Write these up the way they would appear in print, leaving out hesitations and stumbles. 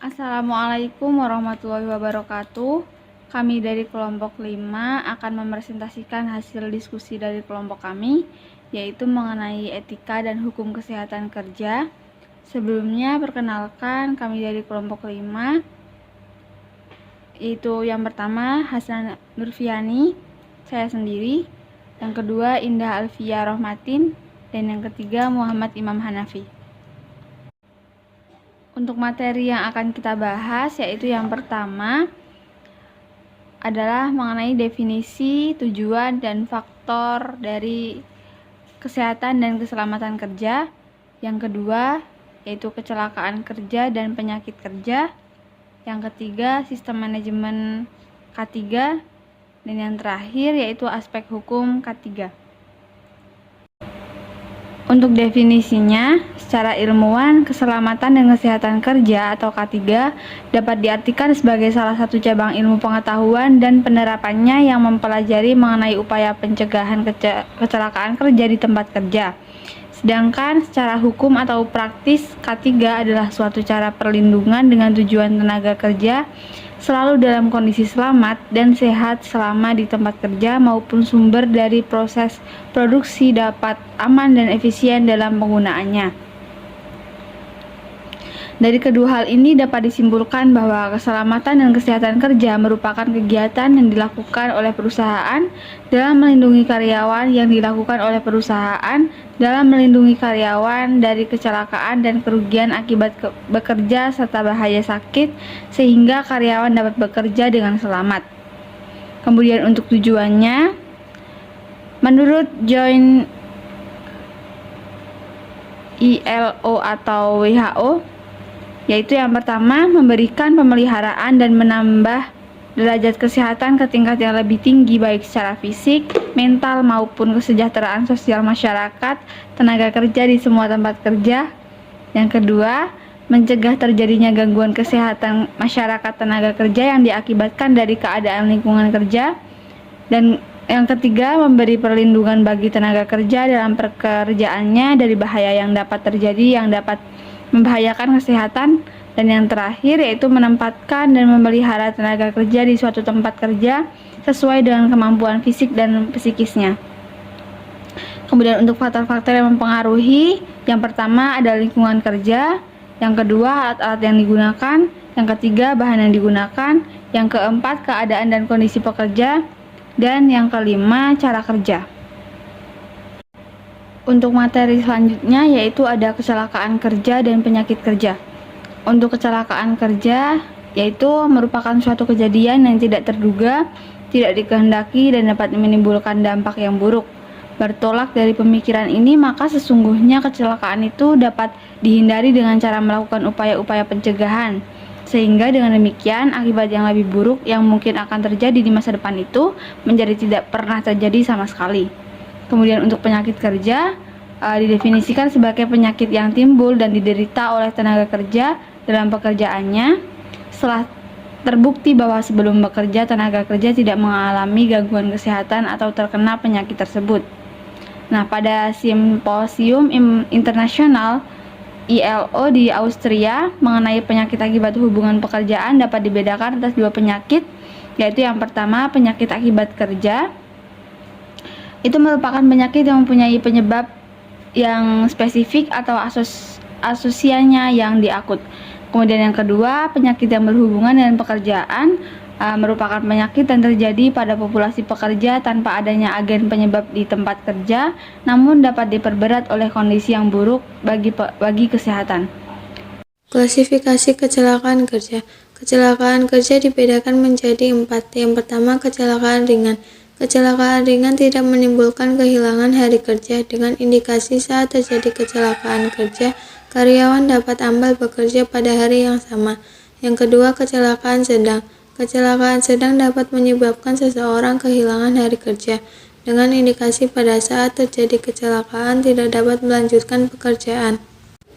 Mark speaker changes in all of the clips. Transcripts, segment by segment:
Speaker 1: Assalamualaikum warahmatullahi wabarakatuh. Kami dari kelompok 5 akan mepresentasikan hasil diskusi dari kelompok kami, yaitu mengenai etika dan hukum kesehatan kerja. Sebelumnya, perkenalkan kami dari kelompok 5, yaitu yang pertama Hasan Nurfiani, saya sendiri. Yang kedua Indah Alfia Rohmatin, dan yang ketiga Muhammad Imam Hanafi. Untuk materi yang akan kita bahas, yaitu yang pertama adalah mengenai definisi, tujuan, dan faktor dari kesehatan dan keselamatan kerja. Yang kedua, yaitu kecelakaan kerja dan penyakit kerja. Yang ketiga, sistem manajemen K3. Dan yang terakhir, yaitu aspek hukum K3. Untuk definisinya, secara ilmuwan, keselamatan dan kesehatan kerja atau K3 dapat diartikan sebagai salah satu cabang ilmu pengetahuan dan penerapannya yang mempelajari mengenai upaya pencegahan kecelakaan kerja di tempat kerja. Sedangkan secara hukum atau praktis, K3 adalah suatu cara perlindungan dengan tujuan tenaga kerja selalu dalam kondisi selamat dan sehat selama di tempat kerja maupun sumber dari proses produksi dapat aman dan efisien dalam penggunaannya. Dari kedua hal ini dapat disimpulkan bahwa keselamatan dan kesehatan kerja merupakan kegiatan yang dilakukan oleh perusahaan dalam melindungi karyawan dalam melindungi karyawan dari kecelakaan dan kerugian akibat bekerja serta bahaya sakit sehingga karyawan dapat bekerja dengan selamat. Kemudian untuk tujuannya, menurut Joint ILO atau WHO, yaitu yang pertama, memberikan pemeliharaan dan menambah derajat kesehatan ke tingkat yang lebih tinggi baik secara fisik, mental, maupun kesejahteraan sosial masyarakat tenaga kerja di semua tempat kerja. Yang kedua, mencegah terjadinya gangguan kesehatan masyarakat tenaga kerja yang diakibatkan dari keadaan lingkungan kerja. Dan yang ketiga, memberi perlindungan bagi tenaga kerja dalam pekerjaannya dari bahaya yang dapat terjadi yang dapat membahayakan kesehatan. Dan yang terakhir yaitu menempatkan dan memelihara tenaga kerja di suatu tempat kerja sesuai dengan kemampuan fisik dan psikisnya. Kemudian untuk faktor-faktor yang mempengaruhi, yang pertama ada lingkungan kerja, yang kedua alat-alat yang digunakan, yang ketiga bahan yang digunakan, yang keempat keadaan dan kondisi pekerja, dan yang kelima cara kerja. Untuk materi selanjutnya yaitu ada kecelakaan kerja dan penyakit kerja. Untuk kecelakaan kerja yaitu merupakan suatu kejadian yang tidak terduga, tidak dikehendaki dan dapat menimbulkan dampak yang buruk. Bertolak dari pemikiran ini, maka sesungguhnya kecelakaan itu dapat dihindari dengan cara melakukan upaya-upaya pencegahan. Sehingga dengan demikian akibat yang lebih buruk yang mungkin akan terjadi di masa depan itu menjadi tidak pernah terjadi sama sekali. Kemudian untuk penyakit kerja didefinisikan sebagai penyakit yang timbul dan diderita oleh tenaga kerja dalam pekerjaannya setelah terbukti bahwa sebelum bekerja tenaga kerja tidak mengalami gangguan kesehatan atau terkena penyakit tersebut. Nah, pada simposium internasional ILO di Austria mengenai penyakit akibat hubungan pekerjaan dapat dibedakan atas dua penyakit, yaitu yang pertama penyakit akibat kerja. Itu merupakan penyakit yang mempunyai penyebab yang spesifik atau asosiasinya yang diakut. Kemudian yang kedua, penyakit yang berhubungan dengan pekerjaan merupakan penyakit yang terjadi pada populasi pekerja tanpa adanya agen penyebab di tempat kerja, namun dapat diperberat oleh kondisi yang buruk bagi kesehatan.
Speaker 2: Klasifikasi kecelakaan kerja. Kecelakaan kerja dibedakan menjadi 4. Yang pertama, kecelakaan ringan. Kecelakaan ringan tidak menimbulkan kehilangan hari kerja. Dengan indikasi saat terjadi kecelakaan kerja, karyawan dapat ambal bekerja pada hari yang sama. Yang kedua, kecelakaan sedang. Kecelakaan sedang dapat menyebabkan seseorang kehilangan hari kerja. Dengan indikasi pada saat terjadi kecelakaan tidak dapat melanjutkan pekerjaan.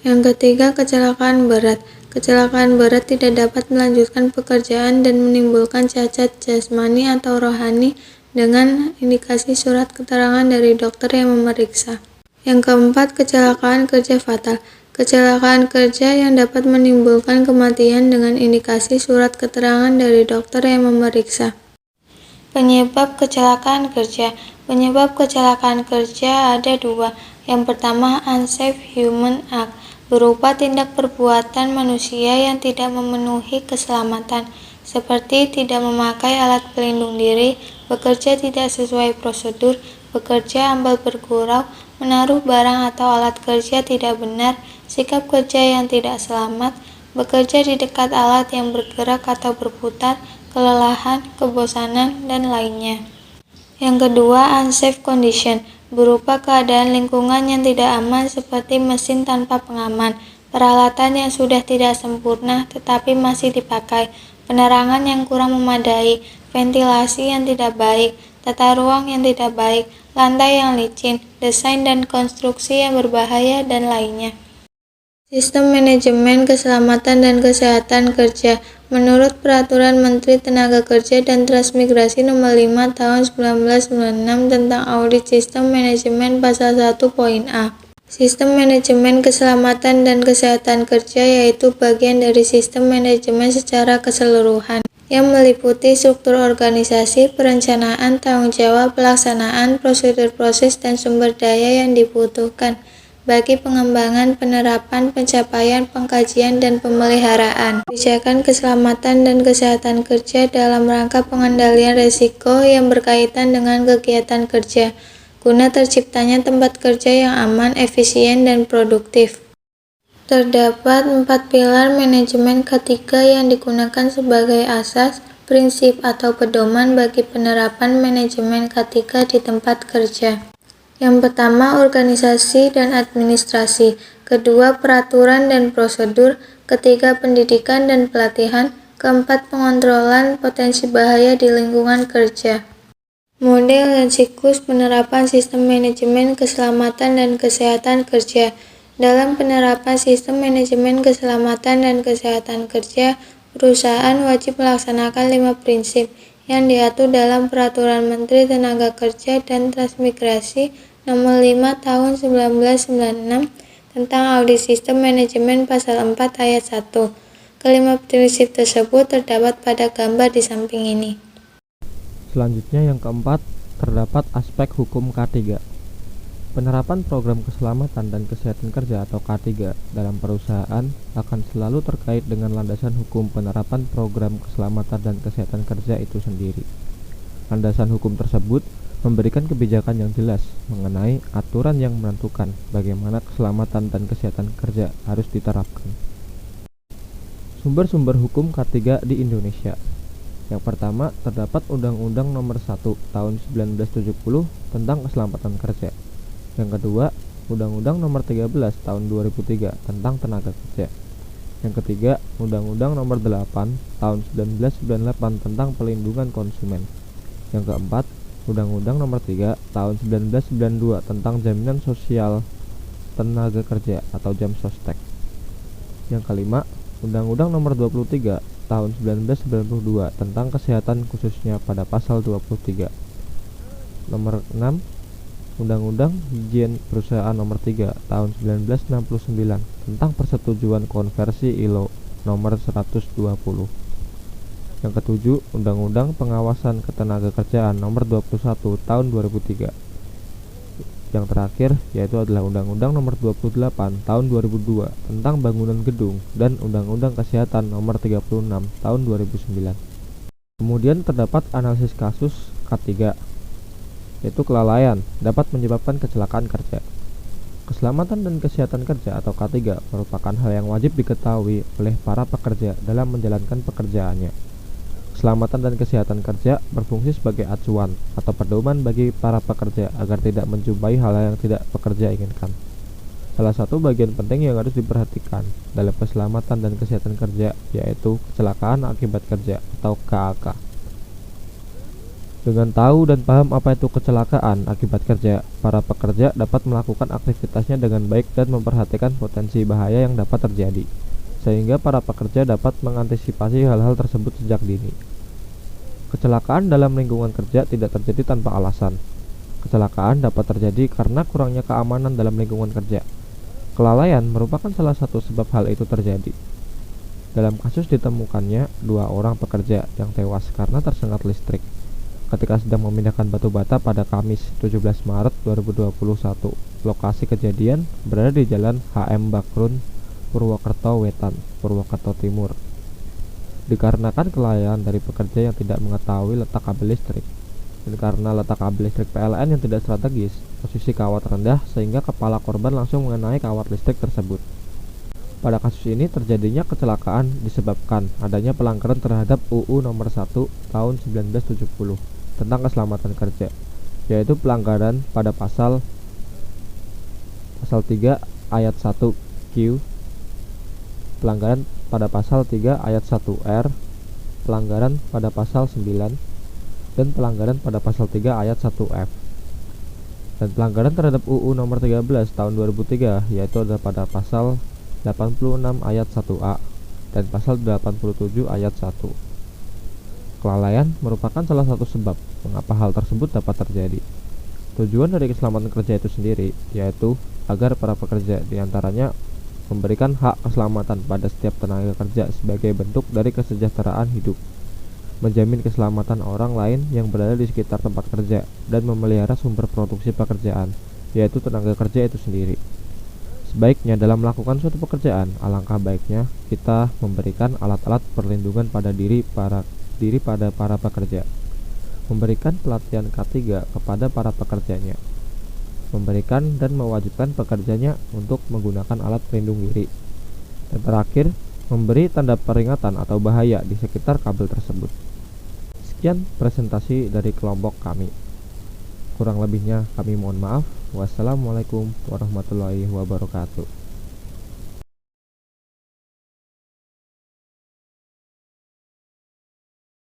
Speaker 2: Yang ketiga, kecelakaan berat. Kecelakaan berat tidak dapat melanjutkan pekerjaan dan menimbulkan cacat jasmani atau rohani dengan indikasi surat keterangan dari dokter yang memeriksa. Yang keempat, kecelakaan kerja fatal. Kecelakaan kerja yang dapat menimbulkan kematian dengan indikasi surat keterangan dari dokter yang memeriksa. Penyebab kecelakaan kerja. Penyebab kecelakaan kerja ada dua. Yang pertama, unsafe human act, berupa tindak perbuatan manusia yang tidak memenuhi keselamatan, seperti tidak memakai alat pelindung diri, bekerja tidak sesuai prosedur, bekerja ambal bergurau, menaruh barang atau alat kerja tidak benar, sikap kerja yang tidak selamat, bekerja di dekat alat yang bergerak atau berputar, kelelahan, kebosanan, dan lainnya. Yang kedua, unsafe condition, berupa keadaan lingkungan yang tidak aman seperti mesin tanpa pengaman, peralatan yang sudah tidak sempurna tetapi masih dipakai, penerangan yang kurang memadai, ventilasi yang tidak baik, tata ruang yang tidak baik, lantai yang licin, desain dan konstruksi yang berbahaya, dan lainnya. Sistem Manajemen Keselamatan dan Kesehatan Kerja. Menurut Peraturan Menteri Tenaga Kerja dan Transmigrasi Nomor 5 Tahun 1996 tentang Audit Sistem Manajemen Pasal 1 Poin A. Sistem Manajemen Keselamatan dan Kesehatan Kerja yaitu bagian dari sistem manajemen secara keseluruhan yang meliputi struktur organisasi, perencanaan, tanggung jawab, pelaksanaan, prosedur proses, dan sumber daya yang dibutuhkan bagi pengembangan, penerapan, pencapaian, pengkajian, dan pemeliharaan kebijakan keselamatan dan kesehatan kerja dalam rangka pengendalian risiko yang berkaitan dengan kegiatan kerja, guna terciptanya tempat kerja yang aman, efisien, dan produktif. Terdapat 4 pilar manajemen K3 yang digunakan sebagai asas, prinsip, atau pedoman bagi penerapan manajemen K3 di tempat kerja. Yang pertama, organisasi dan administrasi. Kedua, peraturan dan prosedur. Ketiga, pendidikan dan pelatihan. Keempat, pengontrolan potensi bahaya di lingkungan kerja. Model dan siklus penerapan sistem manajemen keselamatan dan kesehatan kerja. Dalam penerapan sistem manajemen keselamatan dan kesehatan kerja, perusahaan wajib melaksanakan 5 prinsip yang diatur dalam Peraturan Menteri Tenaga Kerja dan Transmigrasi Nomor 5 Tahun 1996 tentang Audit Sistem Manajemen Pasal 4 Ayat 1. Kelima prinsip tersebut terdapat pada gambar di samping ini.
Speaker 3: Selanjutnya yang keempat, terdapat aspek hukum K3. Penerapan program keselamatan dan kesehatan kerja atau K3 dalam perusahaan akan selalu terkait dengan landasan hukum penerapan program keselamatan dan kesehatan kerja itu sendiri. Landasan hukum tersebut memberikan kebijakan yang jelas mengenai aturan yang menentukan bagaimana keselamatan dan kesehatan kerja harus diterapkan. Sumber-sumber hukum K3 di Indonesia. Yang pertama, terdapat Undang-Undang Nomor 1 Tahun 1970 tentang Keselamatan Kerja. Yang kedua, Undang-Undang Nomor 13 Tahun 2003 tentang Tenaga Kerja. Yang ketiga, Undang-Undang Nomor 8 Tahun 1998 tentang Pelindungan Konsumen. Yang keempat, Undang-Undang Nomor 3 Tahun 1992 tentang Jaminan Sosial Tenaga Kerja atau Jamsostek. Yang kelima, Undang-Undang Nomor 23 Tahun 1992 tentang Kesehatan khususnya pada Pasal 23. Nomor 6, Undang-Undang Higien Perusahaan Nomor 3 Tahun 1969 tentang Persetujuan Konversi ILO Nomor 120. Yang ketujuh, Undang-Undang Pengawasan Ketenagakerjaan Nomor 21 Tahun 2003. Yang terakhir yaitu adalah Undang-Undang Nomor 28 Tahun 2002 tentang Bangunan Gedung dan Undang-Undang Kesehatan Nomor 36 Tahun 2009. Kemudian terdapat analisis kasus K3, yaitu kelalaian dapat menyebabkan kecelakaan kerja. Keselamatan dan kesehatan kerja atau K3 merupakan hal yang wajib diketahui oleh para pekerja dalam menjalankan pekerjaannya. Keselamatan dan kesehatan kerja berfungsi sebagai acuan atau pedoman bagi para pekerja agar tidak menjumpai hal-hal yang tidak pekerja inginkan. Salah satu bagian penting yang harus diperhatikan dalam keselamatan dan kesehatan kerja yaitu kecelakaan akibat kerja atau KAK. Dengan tahu dan paham apa itu kecelakaan akibat kerja, para pekerja dapat melakukan aktivitasnya dengan baik dan memperhatikan potensi bahaya yang dapat terjadi, sehingga para pekerja dapat mengantisipasi hal-hal tersebut sejak dini. Kecelakaan dalam lingkungan kerja tidak terjadi tanpa alasan. Kecelakaan dapat terjadi karena kurangnya keamanan dalam lingkungan kerja. Kelalaian merupakan salah satu sebab hal itu terjadi. Dalam kasus ditemukannya 2 orang pekerja yang tewas karena tersengat listrik ketika sedang memindahkan batu bata pada Kamis 17 Maret 2021. Lokasi kejadian berada di Jalan HM Bakrun, Purwokerto Wetan, Purwokerto Timur. Dikarenakan kelalaian dari pekerja yang tidak mengetahui letak kabel listrik, dan karena letak kabel listrik PLN yang tidak strategis, posisi kawat rendah sehingga kepala korban langsung mengenai kawat listrik tersebut. Pada kasus ini terjadinya kecelakaan disebabkan adanya pelanggaran terhadap UU Nomor 1 Tahun 1970 tentang keselamatan kerja, yaitu pelanggaran pada pasal 3 ayat 1 Q, pelanggaran pada pasal 3 ayat 1 R, pelanggaran pada pasal 9, dan pelanggaran pada pasal 3 ayat 1 F. Dan pelanggaran terhadap UU Nomor 13 Tahun 2003 yaitu ada pada pasal 86 ayat 1A dan pasal 87 ayat 1. Kelalaian merupakan salah satu sebab mengapa hal tersebut dapat terjadi. Tujuan dari keselamatan kerja itu sendiri yaitu agar para pekerja diantaranya memberikan hak keselamatan pada setiap tenaga kerja sebagai bentuk dari kesejahteraan hidup, menjamin keselamatan orang lain yang berada di sekitar tempat kerja, dan memelihara sumber produksi pekerjaan, yaitu tenaga kerja itu sendiri. Sebaiknya dalam melakukan suatu pekerjaan, alangkah baiknya kita memberikan alat-alat perlindungan pada diri pada para pekerja, memberikan pelatihan K3 kepada para pekerjanya, memberikan dan mewajibkan pekerjanya untuk menggunakan alat pelindung diri, dan terakhir, memberi tanda peringatan atau bahaya di sekitar kabel tersebut. Sekian presentasi dari kelompok kami. Kurang lebihnya kami mohon maaf. Wassalamualaikum warahmatullahi wabarakatuh.